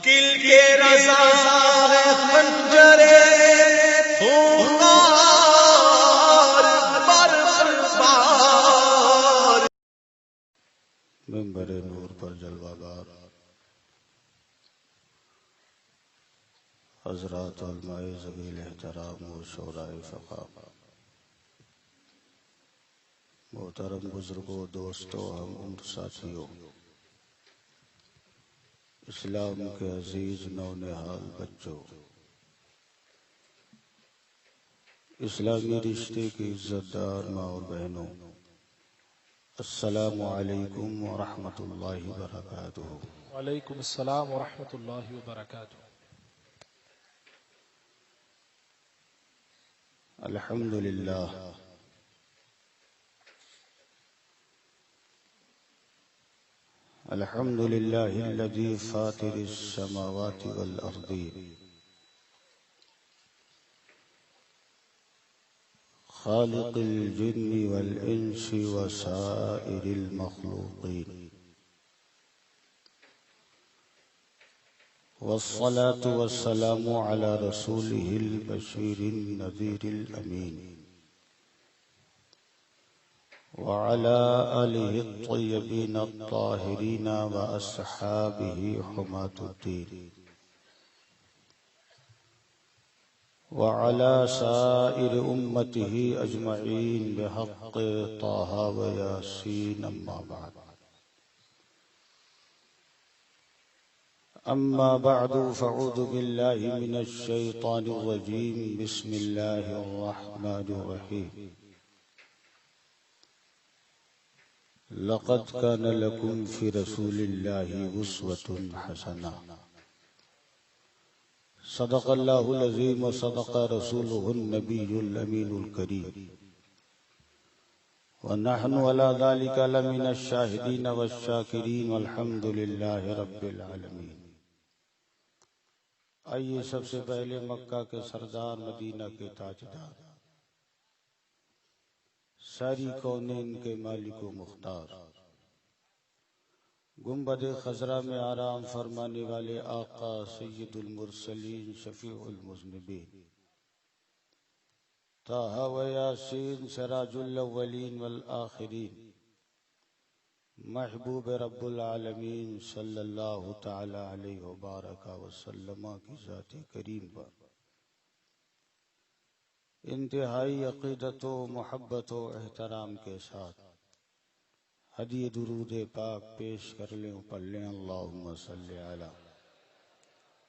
کل کے رضا خنجرے خونخوار بر بار منبر نور پر جلوہ گار حضرات علماء ذویل احترام و شورائے فقہ، محترم بزرگوں، دوستوں، ہم عمر ساتھیوں، اسلام کے عزیز نونہال بچوں، اسلامی رشتے کی عزت دار ماں اور بہنوں، السلام علیکم ورحمۃ اللہ وبرکاتہ۔ وعلیکم السلام ورحمۃ اللہ وبرکاتہ۔ الحمد للہ الحمد للہ الذی فاطر السماوات والارض خالق الجن والانس وسائر المخلوقین، والصلاة والسلام على رسوله البشير النذير الأمين وعلى آله الطيبين الطاهرين وأصحابه حماة الدين وعلى سائر أمته أجمعين بحق طه وياسين، أما بعد أما بعد فأعوذ بالله من الشيطان الرجيم، بسم الله الرحمن الرحيم، لقد كان لكم في رسول الله أسوة حسنة، صدق الله العظيم وصدق رسوله النبي الأمين الكريم، ونحن على ذلك لمن الشاهدين والشاكرين، والحمد لله رب العالمين۔ آئیے سب سے پہلے مکہ کے سردار، مدینہ کے تاجدار، ساری کونین کے مالک و مختار، گنبد خضرا میں آرام فرمانے والے آقا سید المرسلین، شفیع المذنبین، طہ و یاسین، سراج الاولین والآخرین، محبوب رب العالمین صلی اللہ تعالی علیہ وبارک وسلم کی ذات کریم پر انتہائی عقیدت و محبت و احترام کے ساتھ ہدیہ درود پاک پیش کر لیں، پڑھ لیں، اللہم صلی علی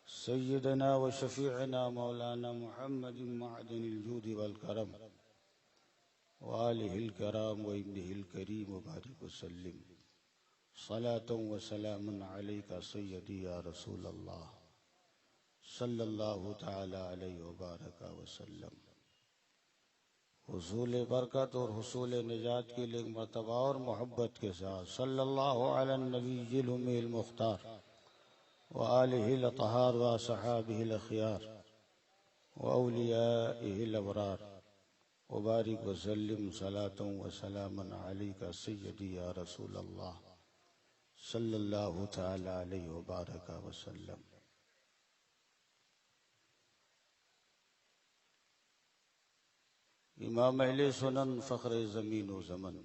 سیدنا و شفیعنا مولانا محمد معدن الجود والکرم وآلہ الکرام وابنہ الکریم وبارک وسلم، صلاة و سلام علیکہ سیدی یا رسول اللہ صلی اللہ تعالی علیہ وبارک وسلم۔ حصول برکت اور حصول نجات کے لیے مرتبہ اور محبت کے ساتھ صلی اللہ علی النبی الأمی المختار وآلہ الأطہار وصحابہ الأخیار وأولیائہ الأبرار، وبارک وسلم، صلاة و سلام علیکہ سیدی یا رسول اللہ صلی اللہ تعالی علیہ وبارک وسلم۔ امام اہل سنن، فخر زمین و زمن،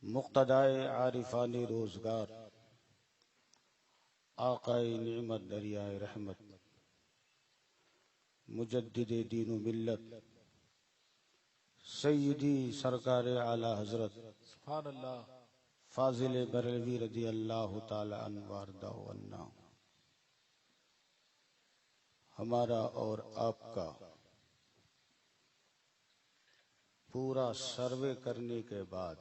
مقتدائے عارفان روزگار، آقائے نعمت، دریائے رحمت، مجدد دین و ملت، سیدی سرکار اعلی حضرت سبحان اللہ، فاضل بریلوی رضی اللہ تعالی عنہ وارضہ عنا، ہمارا اور آپ کا پورا سروے کرنے کے بعد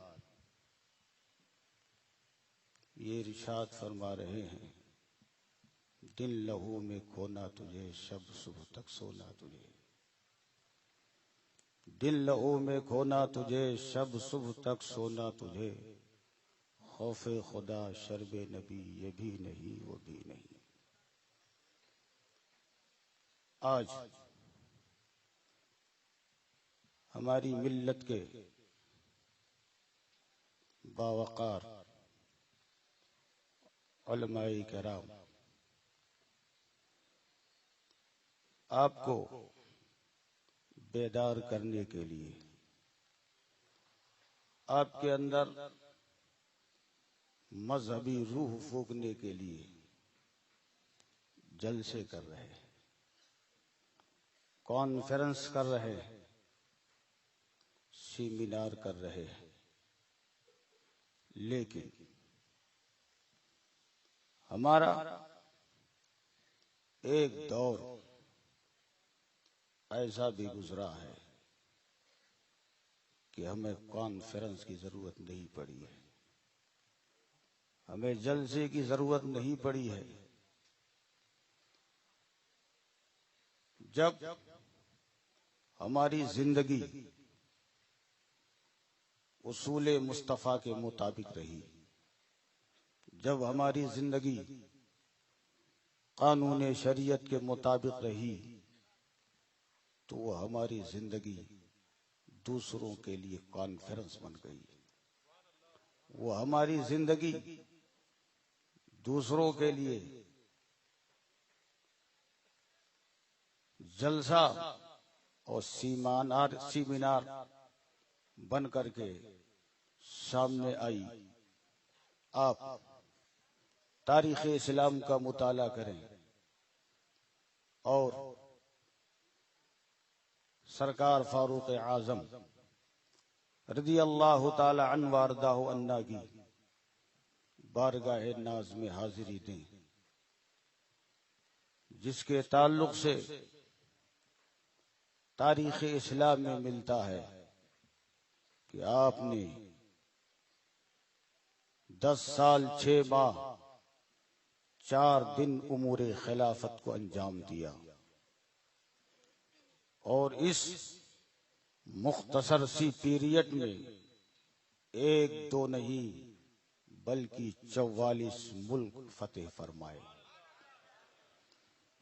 یہ ارشاد فرما رہے ہیں، دن لہو میں کھونا تجھے، شب صبح تک سونا تجھے، دن لہو میں کھونا تجھے، شب صبح تک سونا تجھے، خوف خدا شرب نبی یہ بھی نہیں وہ بھی نہیں۔ آج ہماری ملت کے باوقار علماء کرام، آپ کو بیدار کرنے کے لیے، آپ کے اندر مذہبی روح پھونکنے کے لیے جلسے کر رہے، کانفرنس کر رہے، سیمینار کر رہے، لیکن ہمارا ایک دور ایسا بھی گزرا ہے کہ ہمیں کانفرنس کی ضرورت نہیں پڑی ہے، ہمیں جلسے کی ضرورت نہیں پڑی ہے۔ جب ہماری زندگی اصول مصطفیٰ کے مطابق رہی، جب ہماری زندگی قانون شریعت کے مطابق رہی، تو وہ ہماری زندگی دوسروں کے لیے کانفرنس بن گئی، وہ ہماری زندگی دوسروں کے لیے جلسہ اور سیمینار بن کر کے سامنے آئی۔ آپ تاریخ اسلام کا مطالعہ کریں اور سرکار فاروق اعظم رضی اللہ تعالی عنہ وارضہ عنہ کی بارگاہ ناز میں حاضری دیں، جس کے تعلق سے تاریخ اسلام میں ملتا ہے کہ آپ نے 10 سال 6 ماہ 4 دن امور خلافت کو انجام دیا، اور اس مختصر سی پیریڈ میں 1 2 نہیں بلکہ 44 ملک فتح فرمائے۔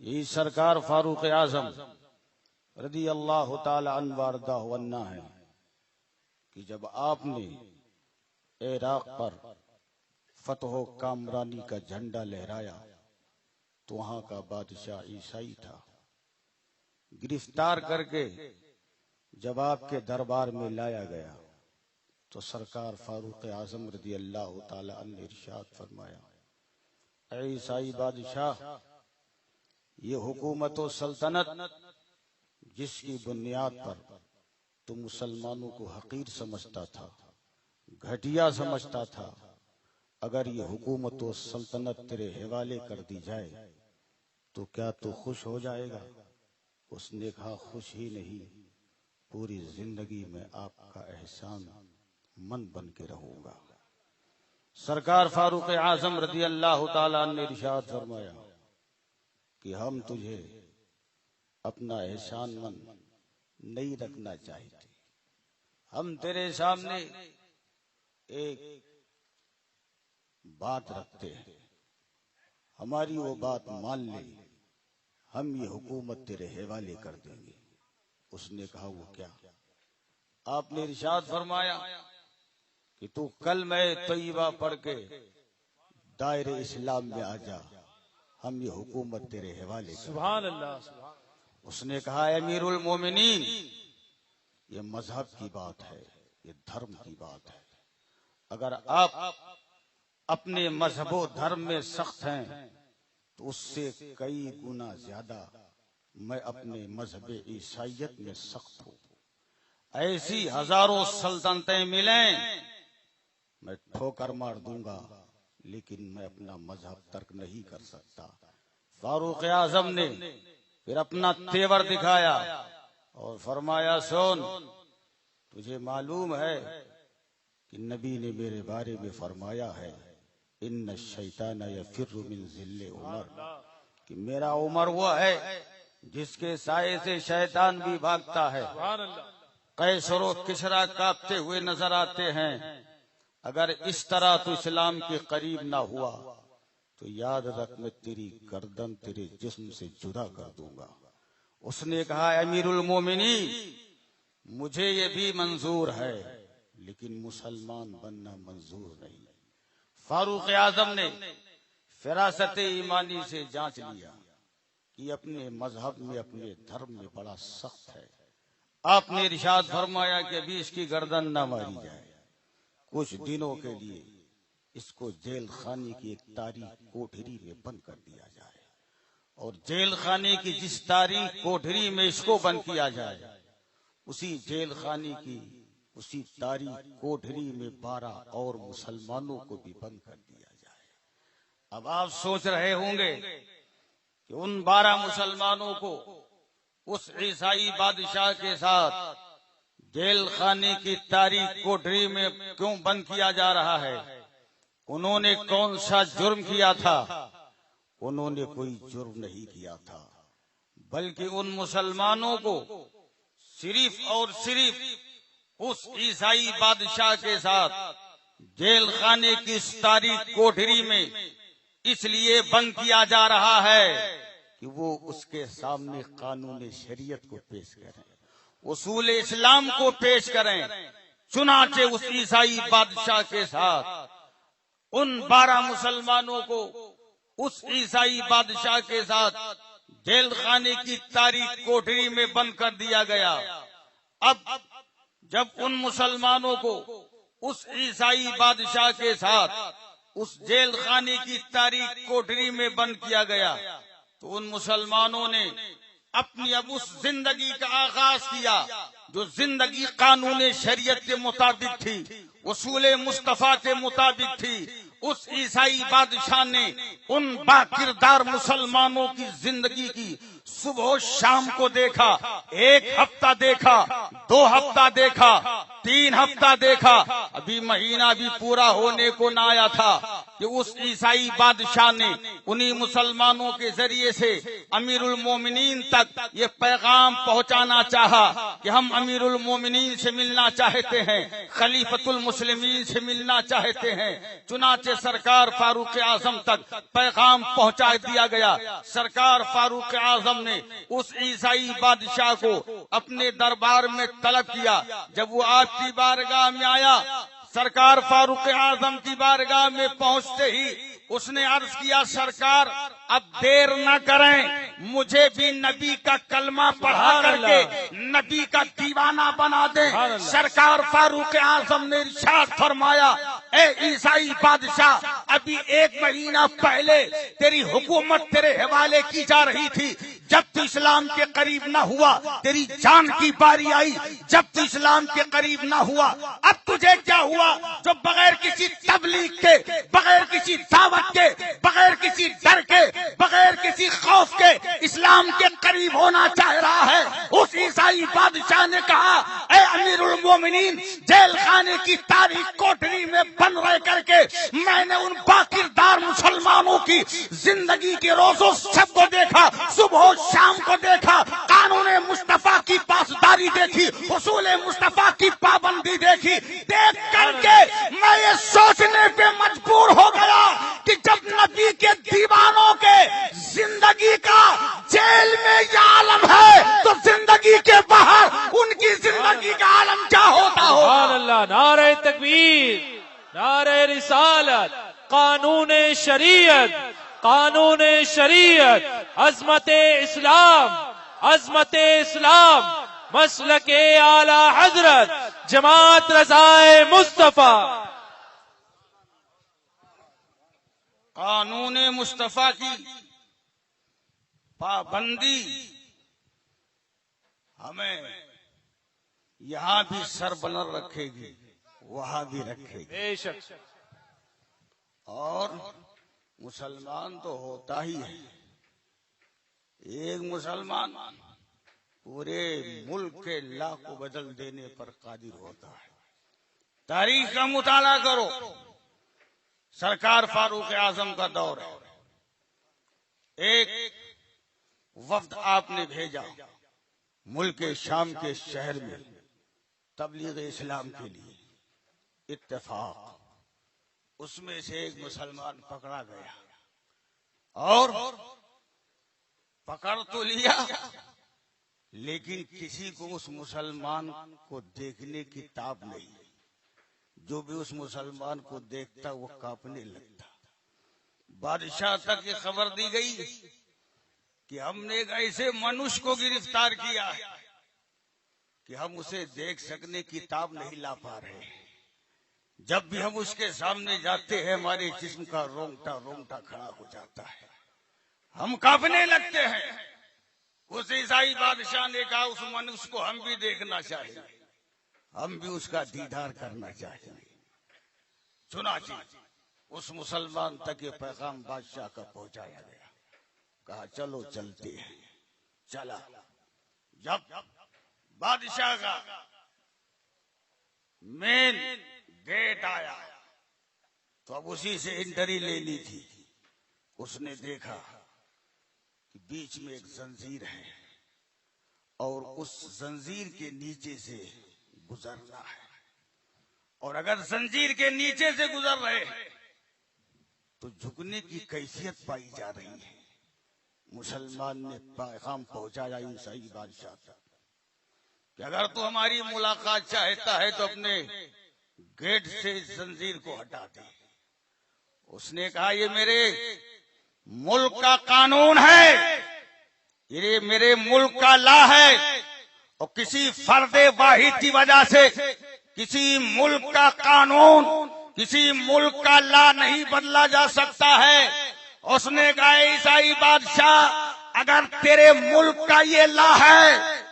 یہی سرکار فاروق اعظم رضی اللہ تعالی عنہ وارضہ عنہ ہے کہ جب آپ نے عراق پر فتح و کامرانی کا جھنڈا لہرایا تو وہاں کا بادشاہ عیسائی تھا، گرفتار کر کے جب آپ کے دربار میں لایا گیا تو سرکار فاروق اعظم رضی اللہ تعالی عنہ نے ارشاد فرمایا، اے عیسائی بادشاہ، یہ حکومت و سلطنت جس کی بنیاد پر تو مسلمانوں کو حقیر سمجھتا تھا، گھٹیا سمجھتا تھا، اگر یہ حکومت و سلطنت تیرے حوالے کر دی جائے تو کیا تو خوش ہو جائے گا؟ اس نے کہا، خوش ہی نہیں، پوری زندگی میں آپ کا احسان مند بن کے رہوں گا۔ سرکار فاروق اعظم رضی اللہ تعالیٰ عنہ نے ارشاد فرمایا کہ ہم تجھے اپنا احسان مند نہیں رکھنا چاہتے، ہم تیرے سامنے ایک بات رکھتے ہیں، ہماری وہ بات مان لے، ہم یہ حکومت تیرے حوالے کر دیں گے۔ اس نے کہا، وہ کیا؟ آپ نے ارشاد فرمایا کہ تو کلمہ طیبہ پڑھ کے دائرے اسلام میں آ جا، ہم یہ حکومت تیرے حوالے کر دیں گے۔ سبحان اللہ۔ اس نے کہا، امیر المومنین، یہ مذہب کی بات ہے، یہ دھرم کی بات ہے، اگر آپ اپنے مذہب و دھرم میں سخت ہیں تو اس سے کئی گنا زیادہ میں اپنے مذہب عیسائیت میں سخت ہوں۔ ایسی ہزاروں سلطنتیں ملیں میں ٹھوکر مار دوں گا، لیکن میں اپنا مذہب ترک نہیں کر سکتا۔ فاروق اعظم نے پھر اپنا تیور دکھایا اور فرمایا، سن، تجھے معلوم ہے کہ نبی نے میرے بارے میں فرمایا ہے، ان الشیطان یفر من ذل عمر، کہ میرا عمر وہ ہے جس کے سائے سے شیطان بھی بھاگتا ہے۔ قیصر و کسریٰ کانپتے ہوئے نظر آتے ہیں، اگر اس طرح تو اسلام کے قریب نہ ہوا تو یاد رکھ میں تیری گردن تیرے جسم سے جدا کر دوں گا۔ اس نے کہا، امیر المومنین، مجھے یہ بھی منظور ہے لیکن مسلمان بننا منظور نہیں۔ فاروق اعظم نے فراست ایمانی سے جانچ لیا کہ اپنے مذہب میں اپنے دھرم میں بڑا سخت ہے۔ آپ نے ارشاد فرمایا کہ ابھی اس کی گردن نہ ماری جائے، کچھ دنوں کے لیے اس کو جیل خانے کی ایک تاریک کوٹھری میں بند کر دیا جائے، اور جیل خانے کی جس تاریک کوٹھری میں اس کو بند کیا جائے اسی جیل خانے کی اسی تاریک کوٹھری میں 12 اور مسلمانوں کو بھی بند کر دیا جائے۔ اب آپ سوچ رہے ہوں گے کہ ان 12 مسلمانوں کو اس عیسائی بادشاہ کے ساتھ جیل خانے کی تاریک کوٹھری میں کیوں بند کیا جا رہا ہے؟ انہوں نے کون سا جرم کیا تھا؟ انہوں نے کوئی جرم نہیں کیا تھا، بلکہ ان مسلمانوں کو صرف اور صرف اس عیسائی بادشاہ کے ساتھ جیل خانے کی اس تاریک کوٹھری میں اس لیے بند کیا جا رہا ہے کہ وہ اس کے سامنے قانون شریعت کو پیش کریں، اصول اسلام کو پیش کریں۔ چنانچہ اس عیسائی بادشاہ کے ساتھ ان 12 مسلمانوں کو اس عیسائی بادشاہ کے ساتھ جیل خانے کی تاریک کوٹھری میں بند کر دیا گیا۔ اب جب ان مسلمانوں کو اس عیسائی بادشاہ کے ساتھ اس جیل خانے کی تاریک کوٹھری میں بند کیا گیا تو ان مسلمانوں نے اپنی اب اس زندگی کا آغاز کیا جو زندگی قانون شریعت کے مطابق تھی، اصول مصطفیٰ کے مطابق تھی۔ اس عیسائی بادشاہ نے ان با کردار مسلمانوں کی زندگی کی صبح و شام کو دیکھا، 1 ہفتہ دیکھا، 2 ہفتہ دیکھا، 3 ہفتہ دیکھا، ابھی مہینہ بھی پورا ہونے کو نہ آیا تھا کہ اس عیسائی بادشاہ نے انہی مسلمانوں کے ذریعے سے امیر المومنین تک یہ پیغام پہنچانا چاہا کہ ہم امیر المومنین سے ملنا چاہتے ہیں، خلیفۃ المسلمین سے ملنا چاہتے ہیں۔ چنانچہ سرکار فاروق اعظم تک پیغام پہنچا دیا گیا۔ سرکار فاروق اعظم نے اس عیسائی بادشاہ کو اپنے دربار میں طلب کیا۔ جب وہ آپ کی بارگاہ میں آیا، سرکار فاروق اعظم کی بارگاہ میں پہنچتے ہی اس نے عرض کیا، سرکار اب دیر نہ کریں، مجھے بھی نبی کا کلمہ پڑھا کر کے نبی کا دیوانہ بنا دیں۔ سرکار فاروق اعظم نے ارشاد فرمایا، اے عیسائی بادشاہ، ابھی 1 مہینہ پہلے تیری حکومت تیرے حوالے کی جا رہی تھی، جب تو اسلام کے قریب نہ ہوا تیری جان کی باری آئی، جب تو اسلام کے قریب نہ ہوا اب تجھے کیا ہوا؟ جو بغیر کسی تبلیغ کے، بغیر کسی دعوت کے، بغیر کسی ڈر کے، بغیر کسی خوف کے اسلام کے قریب ہونا چاہ رہا ہے۔ اس عیسائی بادشاہ نے کہا، اے امیر المومنین، جیل خانے کی تاریک کوٹھری میں بند رہ کر کے میں نے ان باکردار مسلمانوں کی زندگی کے روز و شب کو دیکھا، صبح و شام کو دیکھا، قانون مصطفیٰ کی پاسداری دیکھی، اصول مصطفیٰ کی پابندی دیکھی۔ دیکھ کر کے میں یہ سوچنے پہ مجبور ہو گیا کہ جب نبی کے دیوانوں کے زندگی کا جیل میں یہ عالم ہے تو زندگی کے باہر ان کی زندگی کا عالم کیا ہوتا ہو؟ سبحان اللہ، نعرہ تکبیر، نعرہ رسالت، قانون شریعت، قانون شریعت، عظمت اسلام، عظمت اسلام، مسلک اعلی حضرت جماعت رضائے مصطفیٰ۔ قانون مصطفیٰ کی پابندی ہمیں یہاں بھی سر بلند رکھے گی، وہاں بھی رکھے گی۔ بے شک۔ اور مسلمان تو ہوتا ہی ہے، ایک مسلمان پورے ملک کے لا کو بدل دینے پر قادر ہوتا ہے۔ تاریخ کا مطالعہ کرو، سرکار فاروق اعظم کا دور ہے، ایک وفد آپ نے بھیجا ملک شام کے شہر میں تبلیغ اسلام کے لیے، اتفاق اس میں سے ایک مسلمان پکڑا گیا، اور پکڑ تو لیا لیکن کسی کو اس مسلمان کو دیکھنے کی تاب نہیں، جو بھی اس مسلمان کو دیکھتا وہ کانپنے لگتا۔ بادشاہ تک یہ خبر دی گئی کہ ہم نے ایک ایسے منوش کو گرفتار کیا ہے کہ ہم اسے دیکھ سکنے کی تاب نہیں لا پا رہے. جب بھی ہم اس کے سامنے جاتے ہیں ہمارے جسم کا رونگٹا رونگٹا کھڑا ہو جاتا ہے, ہم کانپنے لگتے ہیں. اس عیسائی بادشاہ نے کہا اس منوش کو ہم بھی دیکھنا چاہیے, ہم بھی اس کا دیدار کرنا چاہیے. چنانچہ اس مسلمان تک یہ پیغام بادشاہ کا پہنچایا گیا. کہا چلو چلتے ہیں. چلا. جب بادشاہ کا مین گیٹ آیا تو اب اسی سے انٹری لینی تھی. اس نے دیکھا کہ بیچ میں ایک زنجیر ہے اور اس زنجیر کے نیچے سے گزرنا ہے, اور اگر زنجیر کے نیچے سے گزر رہے تو جھکنے کی کیفیت پائی جا رہی ہے. مسلمان نے پیغام پہنچایا عیسائی بادشاہ تک کہ اگر تو ہماری ملاقات چاہتا ہے تو اپنے گیٹ سے زنجیر کو ہٹا دے. اس نے کہا یہ میرے ملک کا قانون ہے, یہ میرے ملک کا لا ہے, اور کسی فرد واحد کی وجہ سے کسی ملک کا قانون, کسی ملک کا لا نہیں بدلا جا سکتا ہے. اس نے کہا عیسائی بادشاہ اگر تیرے ملک کا یہ لا ہے,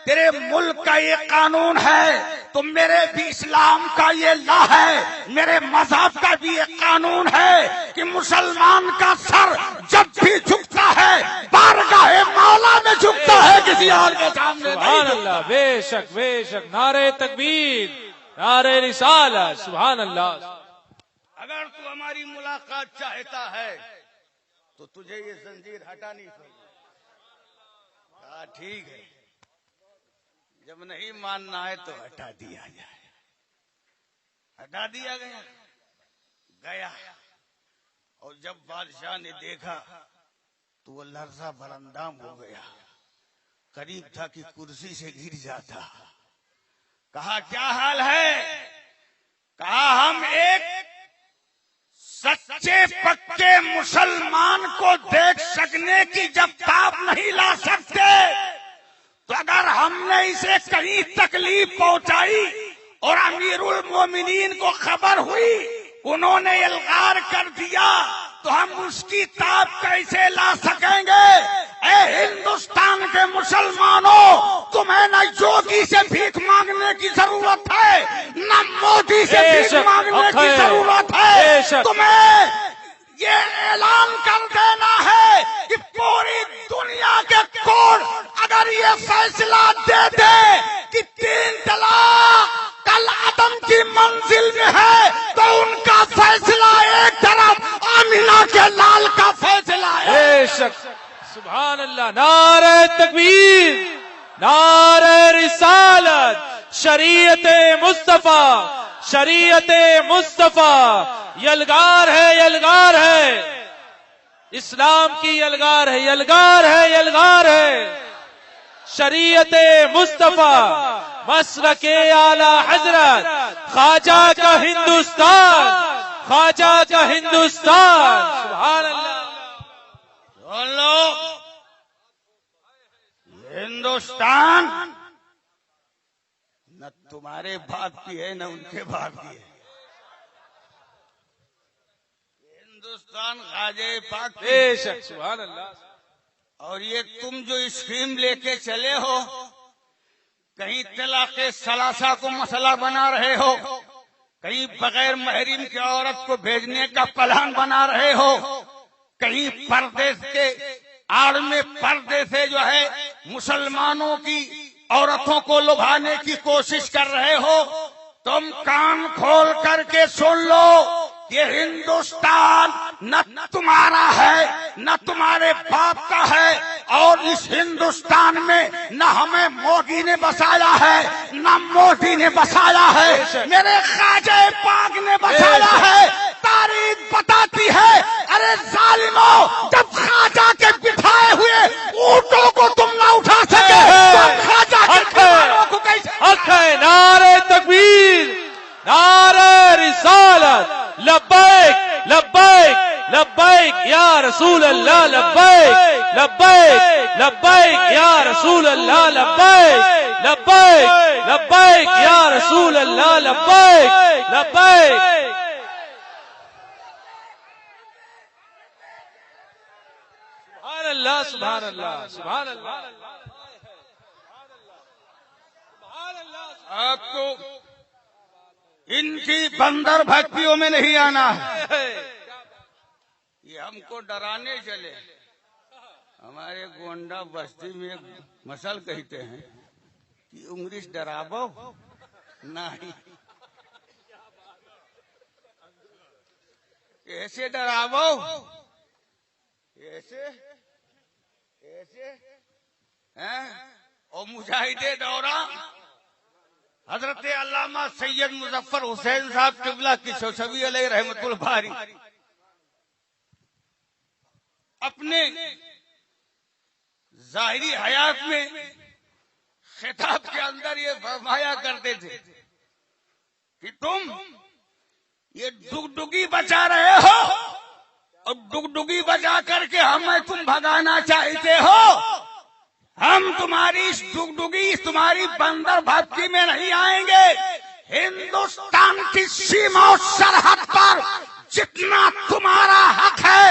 تیرے ملک کا یہ قانون ہے, تو میرے بھی اسلام کا یہ لا ہے, میرے مذہب کا بھی یہ قانون ہے کہ مسلمان کا سر جب بھی جھکتا ہے بارگاہ مولا میں جھکتا ہے, کسی اور کے سامنے نہیں. سبحان اللہ, بے شک بے شک. نعرہ تکبیر, نعرہ رسالت. سبحان اللہ. اگر تو ہماری ملاقات چاہتا ہے تو تجھے یہ زنجیر ہٹانی پڑے. کہا ٹھیک ہے, جب نہیں ماننا ہے تو ہٹا دیا جائے. ہٹا دیا گیا. اور جب بادشاہ نے دیکھا تو وہ لرزہ براندام ہو گیا, قریب تھا کہ کرسی سے گر جاتا. کہا کیا حال ہے؟ کہا ہم ایک سچے پکے مسلمان کو دیکھ سکنے کی جب تاب نہیں لا سکتے تو اگر ہم نے اسے کہیں تکلیف پہنچائی اور امیر المومنین کو خبر ہوئی, انہوں نے الغار کر دیا, تو ہم اس کی تاب کیسے لا سکیں گے؟ اے ہندوستان کے مسلمانوں, تمہیں نہ یوگی سے بھیک مانگنے کی ضرورت ہے, نہ مودی سے بھیک مانگنے کی ضرورت ہے. تمہیں یہ اعلان کر دینا ہے کہ پوری دنیا کے کورٹ اگر یہ فیصلہ دے دے کہ 3 طلاق کل عدم کی منزل میں ہے تو ان کا فیصلہ ایک طرف, آمینہ کے لال کا فیصلہ ہے. بے شک. سبحان اللہ. نعرہ تکبیر, نعرہ رسالت. شریعت مصطفیٰ, شریعت مصطفیٰ یلغار ہے, یلغار ہے. اسلام کی یلغار ہے, یلغار ہے, یلغار ہے. شریعت مصطفیٰ, مسلک اعلی حضرت, خواجہ کا ہندوستان, خواجہ کا ہندوستان. سبحان اللہ. ہندوستان نہ تمہارے باپ کی ہے نہ ان کے باپ کی ہے. ہندوستان خواجہ پاک کی. بے شک. سبحان اللہ. اور یہ تم جو اسکیم لے کے چلے ہو, کہیں طلاق ثلاثہ کو مسئلہ بنا رہے ہو, کہیں بغیر محرم کی عورت کو بھیجنے کا پلان بنا رہے ہو, کہیں پردے کے آڑ میں پردے سے جو ہے مسلمانوں کی عورتوں کو لبھانے کی کوشش کر رہے ہو, تم کان کھول کر کے سن لو, یہ ہندوستان نہ تمہارا ہے نہ تمہارے باپ کا ہے, اور اس ہندوستان میں نہ ہمیں موگی نے بسایا ہے نہ مودی نے بسایا ہے, میرے خواجہ پاک نے بسایا ہے. تاریخ بتاتی ہے, ارے ظالموں, جب خواجہ کے بٹھائے ہوئے اونٹوں کو تم نہ اٹھا سکے تو خواجہ کے بٹھائے کو کیسے؟ حق ہے. نعرہ تکبیر, نعرہ رسالت. لبیک لبیک لبیک یا لبیک لبیک یا رسول اللہ لبیک لبیک لبیک یا رسول اللہ لبیک لبیک. سبحان اللہ سبحان اللہ سبحان اللہ. آپ کو ان کی بندر بھکتیوں میں نہیں آنا ہے. یہ ہم کو ڈرانے چلے. ہمارے گونڈا بستی میں ایک مسل کہتے ہیں کہ انگریز ڈرابو نہیں، ایسے ڈرابو ایسے ایسے اور مجاہد دورہ حضرت علامہ سید مظفر حسین صاحب قبلہ کی شوشوی علیہ رحمت الباری اپنے ظاہری حیات میں خطاب کے اندر یہ فرمایا کرتے تھے کہ تم یہ ڈگڈگی بچا رہے ہو اور ڈگڈگی بچا کر کے ہمیں تم بھگانا چاہتے ہو. ہم تمہاری اس ڈگڈگی تمہاری بندر بھپکی میں نہیں آئیں گے. ہندوستان کی سیما و سرحد پر جتنا تمہارا حق ہے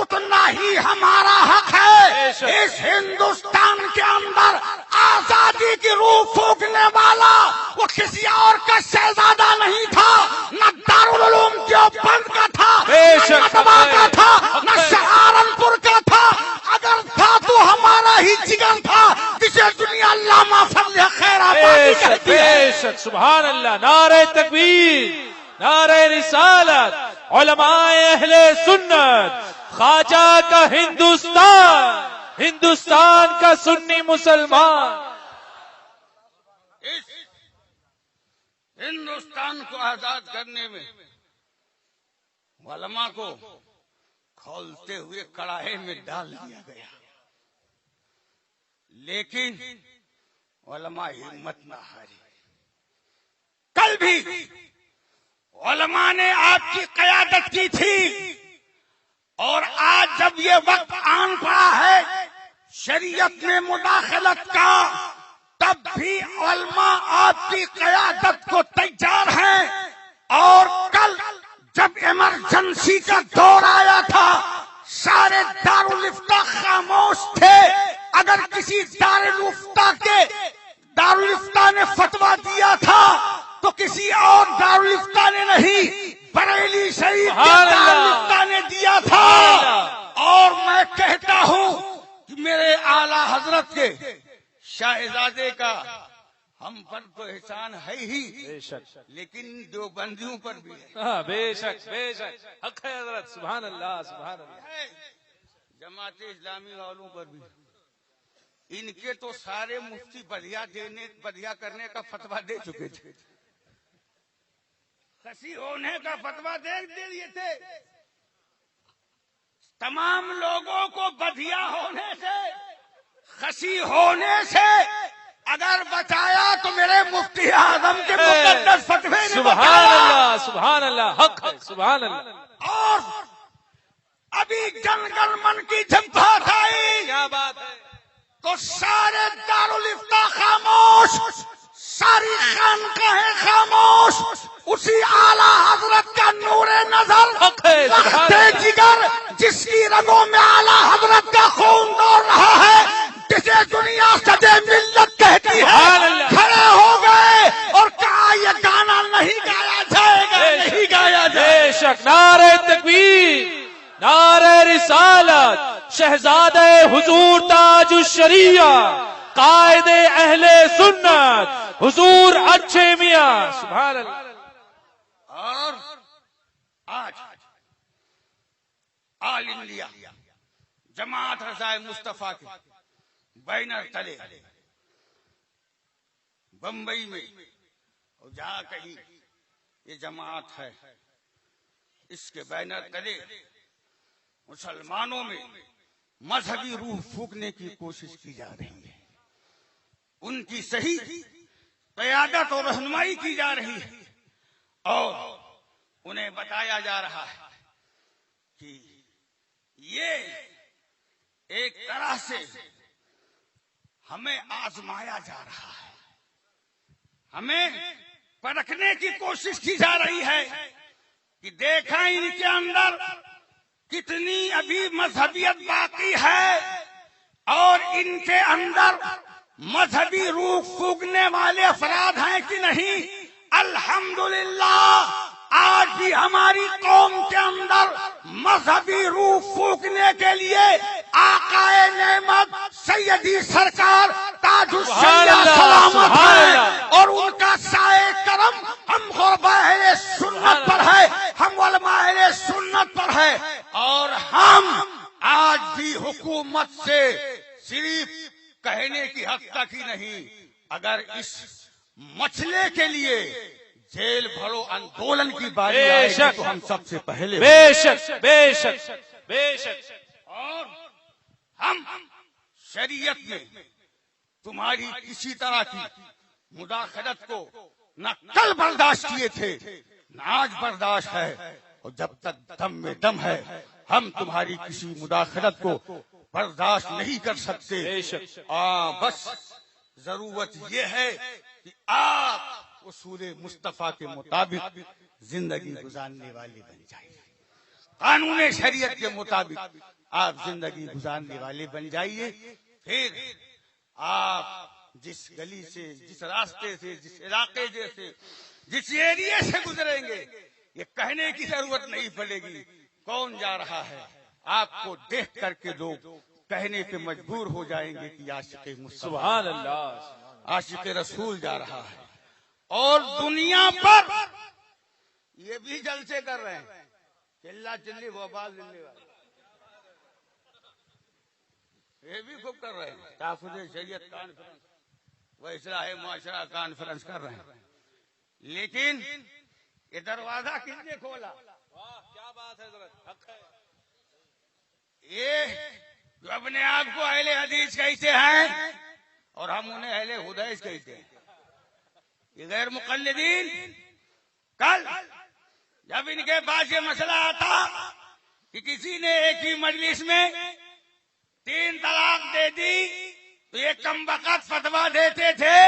اتنا ہی ہمارا حق ہے. اس ہندوستان کے اندر آزادی کی روح پھونکنے والا وہ کسی اور کا شہزادہ نہیں تھا، نہ دارالعلوم دیوبند کا تھا، نہ مدبا کا تھا، نہ سہارنپور کا تھا. اگر تھا تو ہمارا ہی جگر تھا جسے دنیا علامہ فضل خیر آبادی کہتی ہے. بے شک سبحان اللہ. نعرہ تکبیر، نعرہ رسالت، علماء اہل سنت، خواجہ کا ہندوستان، ہندوستان کا سنی مسلمان. اس ہندوستان کو آزاد کرنے میں علماء کو کھولتے ہوئے کڑاہے میں ڈال دیا گیا، لیکن علماء ہمت نہ ہاری. کل بھی علماء نے آپ کی قیادت کی تھی اور آج جب یہ وقت آن پڑا ہے شریعت میں مداخلت کا تب بھی علماء آپ کی قیادت کو تیار ہیں. اور کل جب ایمرجنسی کا دور آیا تھا سارے دارالفتہ خاموش تھے. اگر کسی دارالفتہ نے فتویٰ دیا تھا تو کسی اور دارالفتہ نے نہیں، بریلی شریف کے دارالفتہ نے دیا تھا. اور میں کہتا ہوں کہ میرے اعلی حضرت کے شاہزادے کا ہم پر تو احسان ہے ہی، لیکن دیوبندیوں پر بھی ہے. بے شک بے شک حق ہے حضرت. سبحان اللہ سبحان اللہ. جماعت اسلامی والوں پر بھی. ان کے تو سارے مفتی بدیا کرنے کا فتویٰ دے چکے تھے، خسی ہونے کا فتویٰ دے دیے تھے. تمام لوگوں کو بدیا ہونے سے خسی ہونے سے اگر بچایا تو میرے مفتی اعظم کے مقدس فتوے نے سبحان اللہ سبحان اللہ حق ہے. سبحان اللہ. اور ابھی جن گن من کی جب بات آئی کیا بات ہے. تو سارے دارالفتہ خاموش، ساری خانقاہیں خاموش. اسی اعلیٰ حضرت کا نور نظر رکھتے جگر جس کی رگوں میں اعلیٰ حضرت کا خون دوڑ رہا ہے، جسے دنیا سجے ملت کہتی ہے، کھڑے ہو گئے اور کہا یہ گانا نہیں گایا جائے گا، نہیں گایا جائے گا. بے شک. نعرہ تکبیر، نعرہ رسالت، شہزادہ حضور تاج الشریعہ، قائد اہل سنت حضور اچھے میاں. سبحان اللہ. اور آج آل انڈیا جماعت رضائے مصطفیٰ کے بینر تلے بمبئی میں اور جہاں کہیں یہ جماعت ہے اس کے بینر تلے مسلمانوں میں مذہبی روح پھونکنے کی کوشش کی جا رہی ہے. ان کی صحیح قیادت اور رہنمائی کی جا رہی ہے اور انہیں بتایا جا رہا ہے کہ یہ ایک طرح سے ہمیں آزمایا جا رہا ہے، ہمیں پرکھنے کی کوشش کی جا رہی ہے کہ دیکھا ان کے اندر کتنی ابھی مذہبیت باقی ہے اور ان کے اندر مذہبی روح پھونکنے والے افراد ہیں کہ نہیں۔ الحمدللہ آج بھی ہماری قوم کے اندر مذہبی روح پھونکنے کے لیے آقائے نعمت سیدی سرکار تاج الشریعہ سلامت ہے اور ان کا سائے کرم ہم غربا اہل سنت پر ہے، ہم علماء اہل سنت پر ہے، اور ہم آج بھی حکومت سے صرف کہنے کی حد تک ہی نہیں، اگر اس مسئلے کے لیے جیل بھرو آندولن کی باری آئے گی تو ہم سب سے پہلے بے شک بے شک بے شک۔ اور ہم شریعت میں تمہاری کسی طرح کی مداخلت کو نہ کل برداشت کیے تھے نہ آج برداشت ہے، اور جب تک دم میں دم ہے ہم تمہاری کسی مداخلت کو برداشت نہیں کر سکتے۔ بس ضرورت یہ ہے کہ آپ اصول مصطفیٰ کے مطابق زندگی گزارنے والے بن جائیے، قانون شریعت کے مطابق آپ زندگی گزارنے والے بن جائیے، پھر آپ جس گلی سے، جس راستے سے، جس علاقے سے، جس ایریے سے گزریں گے یہ کہنے کی ضرورت نہیں پڑے گی کون جا رہا ہے، آپ کو دیکھ کر کے لوگ کہنے پہ مجبور ہو جائیں گے کہ عاشق مصطفیٰ، سبحان اللہ، عاشق رسول جا رہا ہے۔ اور دنیا پر یہ بھی جلسے کر رہے ہیں، چلا چلی وبال دلی والے یہ بھی خوب کر رہے ہیں، تحفظ شریعت کانفرنس و اصلاح معاشرہ کانفرنس کر رہے ہیں، لیکن یہ دروازہ کس نے کھولا؟ کیا بات ہے حضرت، یہ جو اپنے آپ کو اہل حدیث کہتے ہیں اور ہم انہیں اہل حدیث کہتے ہیں، یہ غیر مقلدین کل جب ان کے پاس یہ مسئلہ آتا کہ کسی نے ایک ہی مجلس میں 3 طلاق دے دی تو یہ کم وقت فتویٰ دیتے تھے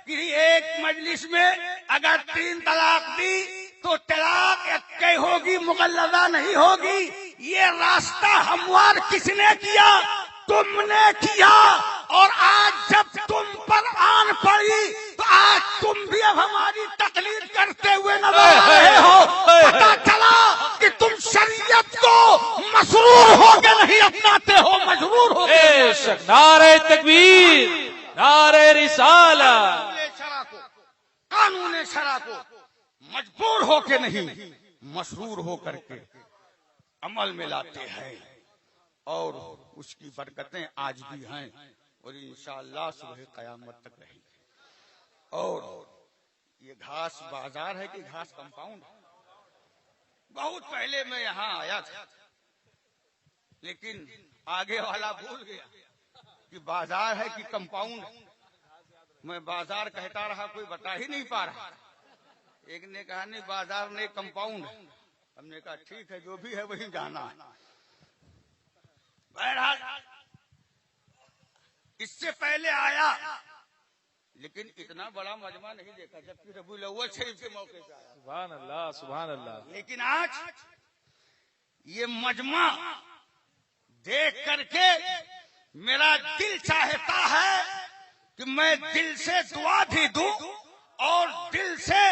کہ ایک مجلس میں اگر 3 طلاق دی تو طلاق اکے ہوگی، مغلظہ نہیں ہوگی۔ یہ راستہ ہموار کس نے کیا؟ تم نے کیا، اور آج جب تم پر آن پڑی تو آج تم بھی اب ہماری تقلید کرتے ہوئے نظر آ رہے ہو۔ پتا چلا کہ تم شریعت کو مسرور ہو کے نہیں اپناتے ہو، مجبور ہو کے۔ بے شک، نعرہ تکبیر، نعرہ رسالت، قانون شرع کو مجبور ہو کے نہیں مسرور ہو کر کے عمل میں لاتے ہیں، اور اس کی برکتیں آج بھی ہیں اور انشاءاللہ صبح قیامت تک رہیں گی۔ اور یہ گھاس بازار ہے کہ گھاس کمپاؤنڈ؟ بہت پہلے میں یہاں آیا تھا لیکن آگے والا بھول گیا کہ بازار ہے کہ کمپاؤنڈ، میں بازار کہتا رہا، کوئی بتا ہی نہیں پا رہا۔ ایک نے کہا نہیں بازار نہیں کمپاؤنڈ، ہم نے کہا ٹھیک ہے جو بھی ہے وہی جانا ہے۔ بہرحال اس سے پہلے آیا لیکن اتنا بڑا مجمع نہیں دیکھا، جبکہ ربیع الاول شریف کے موقع سے آیا، سبحان اللہ سبحان اللہ۔ لیکن آج یہ مجمع دیکھ کر کے میرا دل چاہتا ہے کہ میں دل سے دعا بھی دوں اور دل سے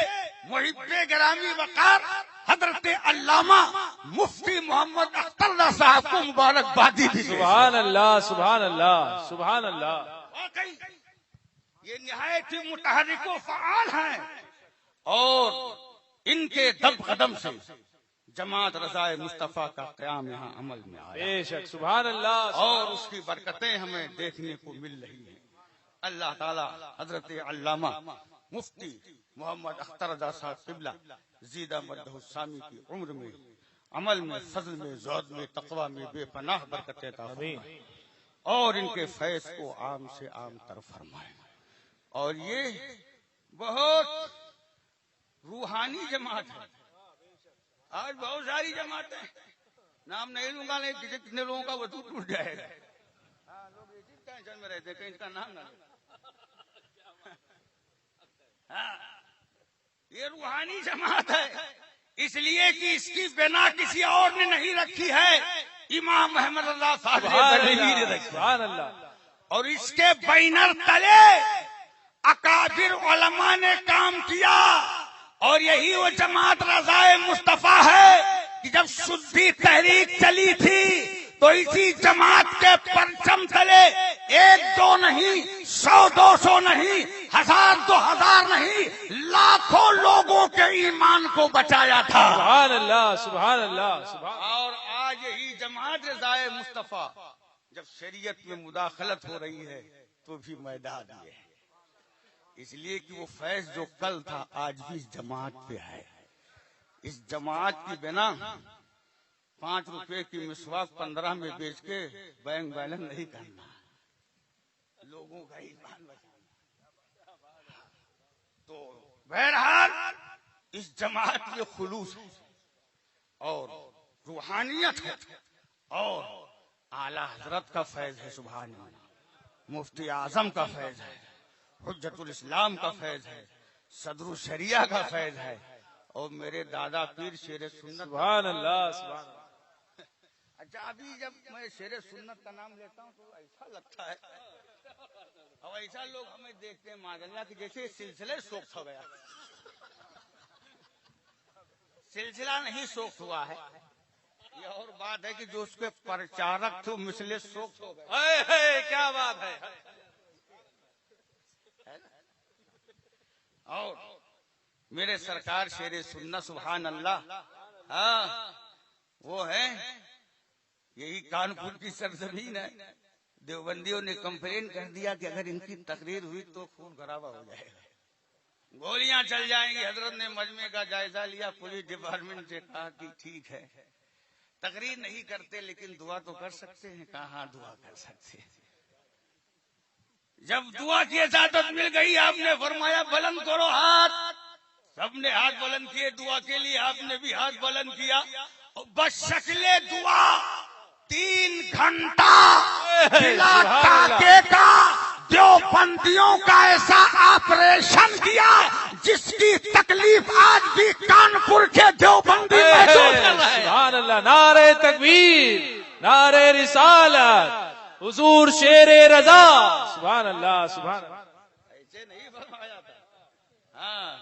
محب گرامی وقار حضرت علامہ مفتی محمد اختر صاحب کو مبارکبادی بھی دوں۔ سبحان اللہ سبحان اللہ سبحان اللہ۔ واقعی یہ نہایت ہی متحرک و فعال ہیں اور ان کے دم قدم سے جماعت رضائے مصطفیٰ کا قیام یہاں عمل میں آیا، بے شک، سبحان اللہ، اور اس کی برکتیں ہمیں دیکھنے کو مل رہی ہیں۔ اللہ تعالی حضرت علامہ مفتی محمد اختر رضا صاحب قبلہ زیدہ مدہ السامی کی عمر میں، عمل میں، فضل میں، زہد میں، تقوی میں بے پناہ برکتیں عطا فرمائے اور ان کے فیض کو عام سے عام تر فرمائے۔ اور یہ بہت روحانی جماعت ہے، آج بہت ساری جماعتیں، نام نہیں لوں گا، نہیں کتنے لوگوں کا وضو ٹوٹ جائے گا، رہتے کہیں اس کا نام نہ لے. ہاں یہ روحانی جماعت ہے، اس لیے کہ اس کی بنا کسی اور نے نہیں رکھی ہے، امام محمد اللہ صاحب نے رکھی. سبحان اللہ. اور اس کے بینر تلے اکابر علماء نے کام کیا. اور یہی وہ جماعت رضائے مصطفیٰ ہے کہ جب سدھی تحریک چلی تھی تو اسی جماعت کے پرچم تلے 1-2 نہیں، 100-200 نہیں، 1000-2000 نہیں، لاکھوں لوگوں کے ایمان کو بچایا تھا. سبحان اللہ سبحان اللہ سبحان. اور آج یہی جماعت رضائے مصطفیٰ جب شریعت میں مداخلت ہو رہی ہے تو بھی میدان یہ ہے، اس لیے کہ وہ فیض جو کل تھا آج بھی اس جماعت پہ ہے. اس جماعت کی بنا 5 روپے کی مسواک 15 میں بیچ کے بینک بیلنس نہیں کرنا، لوگوں کا ایمان بچانا. تو بہرحال اس جماعت میں خلوص ہے اور روحانیت ہے اور اعلی حضرت کا فیض ہے. سبحان اللہ. مفتی اعظم کا فیض ہے، حجت الاسلام کا فیض ہے، صدر الشریعہ کا فیض ہے اور میرے دادا پیر شیر سنت. سبحان اللہ سبحان اللہ. اچھا ابھی جب میں شیر سنت کا نام لیتا ہوں تو ایسا لگتا ہے اور ایسا لوگ ہمیں دیکھتے ہیں معاذ اللہ کہ جیسے سلسلہ سوکھ ہو گیا. سلسلہ نہیں سوکھ ہوا ہے، یہ اور بات ہے کہ جو اس کے پرچارک تھے مثل سوکھ ہو گئے. کیا بات ہے. اور میرے سرکار شیر سنت سبحان اللہ، ہاں وہ ہے یہی کانپور کی سرزمین ہے. دیوبندیوں نے کمپلین کر دیا کہ اگر ان کی تقریر ہوئی تو خون خرابہ ہو جائے گا، گولیاں چل جائیں گی. حضرت نے مجمع کا جائزہ لیا، پولیس ڈپارٹمنٹ سے کہا کہ ٹھیک ہے تقریر نہیں کرتے لیکن دعا تو کر سکتے ہیں. کہا ہاں دعا کر سکتے ہیں. جب دعا کی اجازت مل گئی آپ نے فرمایا بلند کرو ہاتھ. سب نے ہاتھ بلند کیے دعا کے لیے، آپ نے بھی ہاتھ بلند کیا. بس شکل دعا 3 گھنٹہ بلا ٹاکے کا دیوبندیوں کا ایسا آپریشن کیا جس کی تکلیف آج بھی کانپور کے دیوبندی محسوس کر رہے ہیں. سبحان اللہ. نعرہ تکبیر، نعرہ رسالت، حضور شیر رضا. سبحان اللہ سبحان اللہ. ایسے نہیں فرمایا تھا. ہاں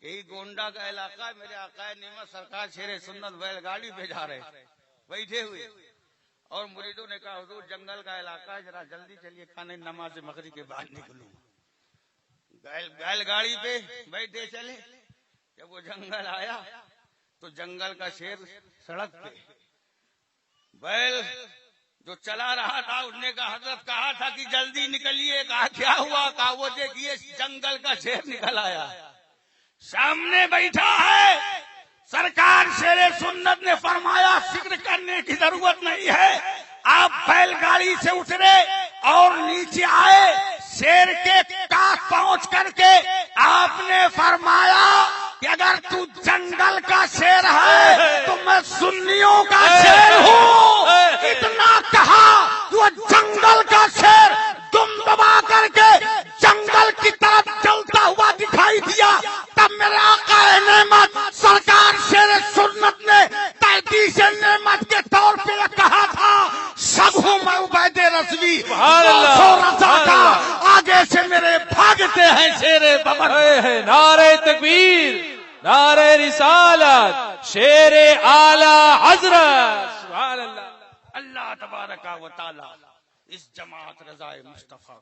یہی گونڈا کا علاقہ ہے. میرے آقا نعمت سرکار شیر سنت بیل گاڑی پہ جا رہے بیٹھے ہوئے اور مریدوں نے کہا حضور جنگل کا علاقہ ہے ذرا جلدی چلیے کھانے نماز مغرب کے بعد نکلوں. بیل گاڑی پہ بیٹھے چلے. جب وہ جنگل آیا تو جنگل کا شیر سڑک پہ، بیل جو چلا رہا تھا اس نے کہا حضرت کہا تھا کہ جلدی نکلیے. کہا کیا ہوا؟ کہا وہ دیکھیے جنگل کا شیر نکل آیا سامنے بیٹھا ہے. سرکار شیر سنت نے فرمایا فکر کرنے کی ضرورت نہیں ہے. آپ بیل گاڑی سے اترے اور نیچے آئے. شیر کے کاٹ پہنچ کر کے آپ نے فرمایا کہ اگر تو جنگل کا شیر ہے تو میں سنیوں کا شیر ہوں. اتنا کہا وہ جنگل کا شیر دم دبا کر کے جنگل کی طرف چلتا ہوا دکھائی دیا. تب میرے آقا نعمت سرکار شیر سنت نے تحدیث نعمت کے طور پہ کہا تھا سب میں عبید رضوی رضا کا آگے سے میرے بھاگتے ہیں شیر ببر. نعرہ تکبیر، نعرہ رسالت، شیر اعلی حضرت. سبحان اللہ. اللہ تبارک و تعالی اس جماعت رضائے مصطفیٰ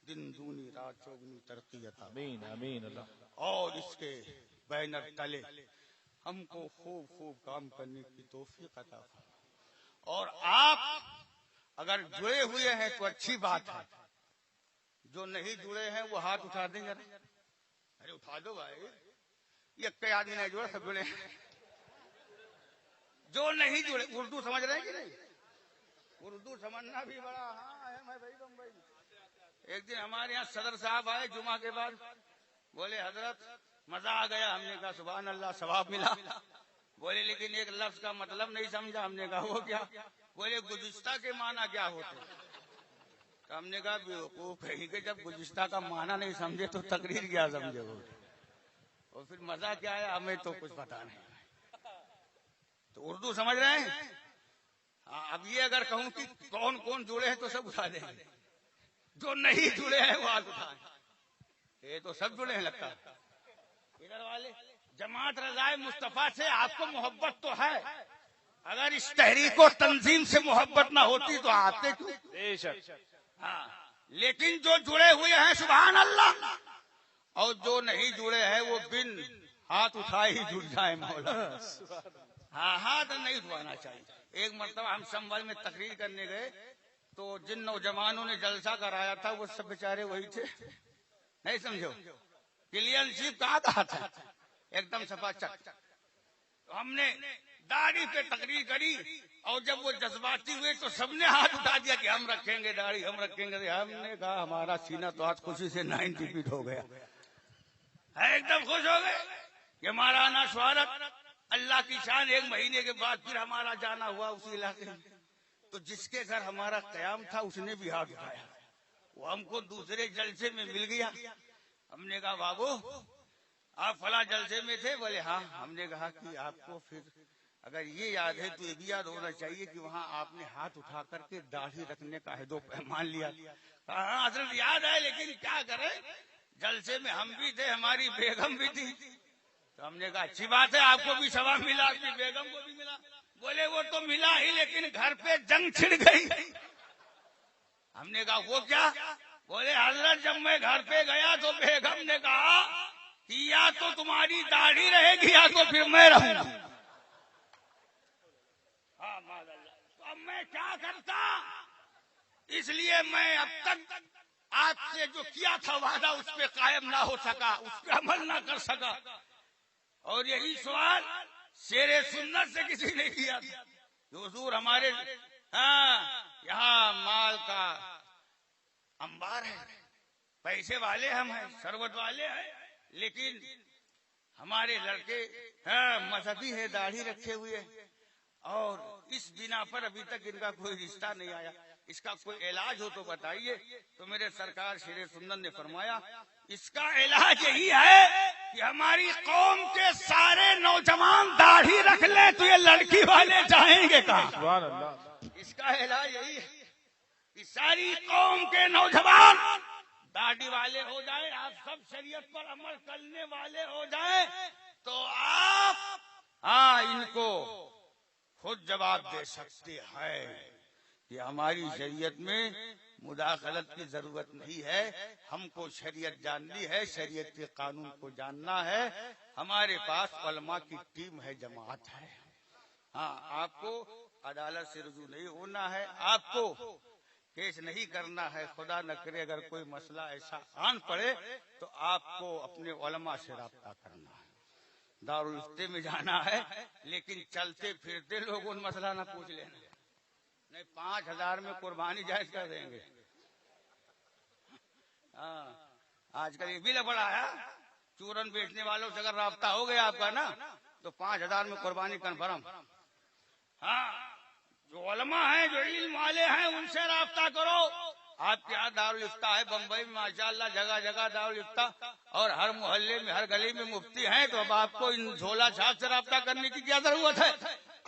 دن دونی رات چوگنی ترقی عطا آمین آمین. اللہ اور اس کے بینر تلے ہم کو خوب خوب کام کرنے کی توفیق عطا فرمائے. اور آپ اگر جڑے ہوئے ہیں تو اچھی بات ہے، جو نہیں جڑے ہیں وہ ہاتھ اٹھا دیں گے. ارے اٹھا دو بھائی، یہ کئی آدمی نہیں جڑے سب جڑے. جو نہیں جڑے اردو سمجھ رہے ہیں کہ نہیں؟ اردو سمجھنا بھی بڑا ہاں ہے بھائی. بمبئی ایک دن ہمارے یہاں صدر صاحب آئے جمعہ کے بعد، بولے حضرت مزہ آ گیا. ہم نے کہا سبحان اللہ ثواب ملا. بولے لیکن ایک لفظ کا مطلب نہیں سمجھا. ہم نے کہا وہ کیا؟ بولے گزشتہ کے معنی کیا ہوتے؟ تو ہم نے کہا بیوقوف کہیں کہ جب گزشتہ کا معنی نہیں سمجھے تو تقریر کیا سمجھے وہ، اور پھر مزہ کیا ہے ہمیں تو کچھ پتا نہیں. تو اردو سمجھ رہے ہیں؟ اب یہ اگر کہوں کہ کون کون جڑے ہیں تو سب اٹھا دیں گے، جو نہیں جڑے ہیں وہ ہاتھ اٹھائیں. یہ تو سب جڑے ہیں لگتا ہے. ادھر والے جماعت رضائے مصطفیٰ سے آپ کو محبت تو ہے، اگر اس تحریک و تنظیم سے محبت نہ ہوتی تو آتے کیوں؟ بے شک. ہاں، لیکن جو جڑے ہوئے ہیں سبحان اللہ، اور جو نہیں جڑے ہیں وہ بن ہاتھ اٹھائے ہی جڑ جائیں مولا. ہاں ہاتھ نہیں اٹھوانا چاہیے. ایک مرتبہ ہم سنبھل میں تقریر کرنے گئے تو جن نوجوانوں نے جلسہ کرایا تھا وہ سب بیچارے وہی تھے. نہیں سمجھو، کلین شیپ کہا تھا ایک دم صفا چک. تو ہم نے داڑھی پہ تقریر کری اور جب وہ جذباتی ہوئے تو سب نے ہاتھ اٹھا دیا کہ ہم رکھیں گے داڑھی، ہم رکھیں گے. ہم نے کہا ہمارا سینہ تو آج خوشی سے 90 فیٹ ہو گیا، ایک دم خوش ہو گئے کہ ہمارا آنا شہرت اللہ کی شان. ایک مہینے کے بعد پھر ہمارا جانا ہوا اسی علاقے میں. تو جس کے گھر ہمارا قیام تھا اس نے بھی ہاتھ اٹھایا، وہ ہم کو دوسرے جلسے میں مل گیا. ہم نے کہا بابو آپ فلاں جلسے میں تھے؟ بولے ہاں. ہم نے کہا کہ آپ کو پھر اگر یہ یاد ہے تو یہ بھی یاد ہونا چاہیے کہ وہاں آپ نے ہاتھ اٹھا کر کے داڑھی رکھنے کا عہد و پیمان لیا. ہاں حضرت یاد ہے، لیکن کیا کریں جلسے میں ہم بھی تھے، ہماری بیگم بھی تھی. تو ہم نے کہا اچھی بات ہے، آپ کو بھی ثواب ملا، آپ کی بیگم کو بھی ملا. بولے وہ تو ملا ہی لیکن گھر پہ جنگ چھڑ گئی. ہم نے کہا وہ کیا؟ بولے حضرت جب میں گھر پہ گیا تو بیگم نے کہا کہ یا تو تمہاری داڑھی رہے گی یا تو پھر میں رہوں گا. ہاں تو اب میں کیا کرتا؟ اس لیے میں اب تک آپ سے جو کیا تھا وعدہ اس پہ قائم نہ ہو سکا، اس پہ عمل نہ کر سکا. اور یہی سوال شیر سنت سے کسی نے کیا تھا کہ حضور ہمارے یہاں مال کا انبار ہے، پیسے والے ہم ہیں، ثروت والے ہیں، لیکن ہمارے لڑکے مذہبی ہے، داڑھی رکھے ہوئے، اور اس بنا پر ابھی تک ان کا کوئی رشتہ نہیں آیا. اس کا کوئی علاج ہو تو بتائیے. تو میرے سرکار شیر سنت نے فرمایا اس کا علاج یہی ہے کہ ہماری قوم کے سارے نوجوان داڑھی رکھ لیں تو یہ لڑکی والے جائیں گے کہاں؟ سبحان اللہ. اس کا علاج یہی ہے کہ ساری قوم کے نوجوان داڑھی والے ہو جائیں، آپ سب شریعت پر عمل کرنے والے ہو جائیں تو آپ ان کو خود جواب دے سکتے ہیں کہ ہماری شریعت میں مداخلت کی ضرورت نہیں ہے، ہم کو شریعت جاننی ہے، شریعت کے قانون کو جاننا ہے. ہمارے پاس علماء کی ٹیم ہے، جماعت ہے. ہاں آپ کو عدالت سے رجوع نہیں ہونا ہے، آپ کو کیس نہیں کرنا ہے. خدا نہ کرے اگر کوئی مسئلہ ایسا آن پڑے تو آپ کو اپنے علماء سے رابطہ کرنا ہے، دارالفتہ میں جانا ہے. لیکن چلتے پھرتے لوگ ان مسئلہ نہ پوچھ لینا. نہیں 5000 میں قربانی جائز کر دیں گے. ہاں آج کل یہ بھی لفڑا ہے، چورن بیچنے والوں سے اگر رابطہ ہو گیا آپ کا نا تو 5000 میں قربانی کنفرم. ہاں جو علماء ہیں، جو علم والے ہیں، ان سے رابطہ کرو. آپ کے یہاں دارالفتہ ہے بمبئی میں ماشاءاللہ، جگہ جگہ دارالفتہ، اور ہر محلے میں ہر گلی میں مفتی ہیں. تو اب آپ کو ان جھولا چھاپ سے رابطہ کرنے کی کیا ضرورت ہے؟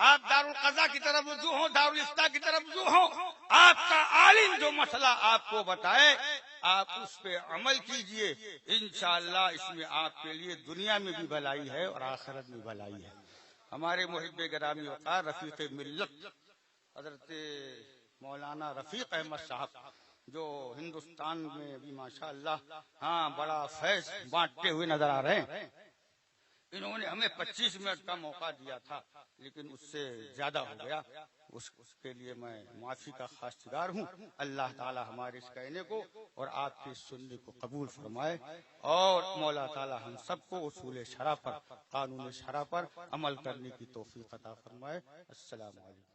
آپ دارالقضا کی طرف رجوع ہوں، دارالفتہ کی طرف رجوع ہوں. آپ کا عالم جو مسئلہ آپ کو بتائے آپ اس پہ عمل کیجئے. انشاءاللہ اس میں آپ کے لیے دنیا میں بھی بھلائی ہے اور آخرت میں بھلائی ہے. ہمارے محب گرامی وقار رفیق ملت حضرت مولانا رفیق احمد صاحب جو ہندوستان میں بھی ماشاءاللہ بڑا فیض بانٹتے ہوئے نظر آ رہے ہیں، انہوں نے ہمیں 25 منٹ کا موقع دیا تھا لیکن اس سے زیادہ ہو گیا. اس کے لیے میں معافی کا خواستگار ہوں. اللہ تعالی ہمارے اس کہنے کو اور آپ کے سننے کو قبول فرمائے، اور مولا تعالی ہم سب کو اصول شرع پر، قانون شرع پر عمل کرنے کی توفیق عطا فرمائے. السلام علیکم.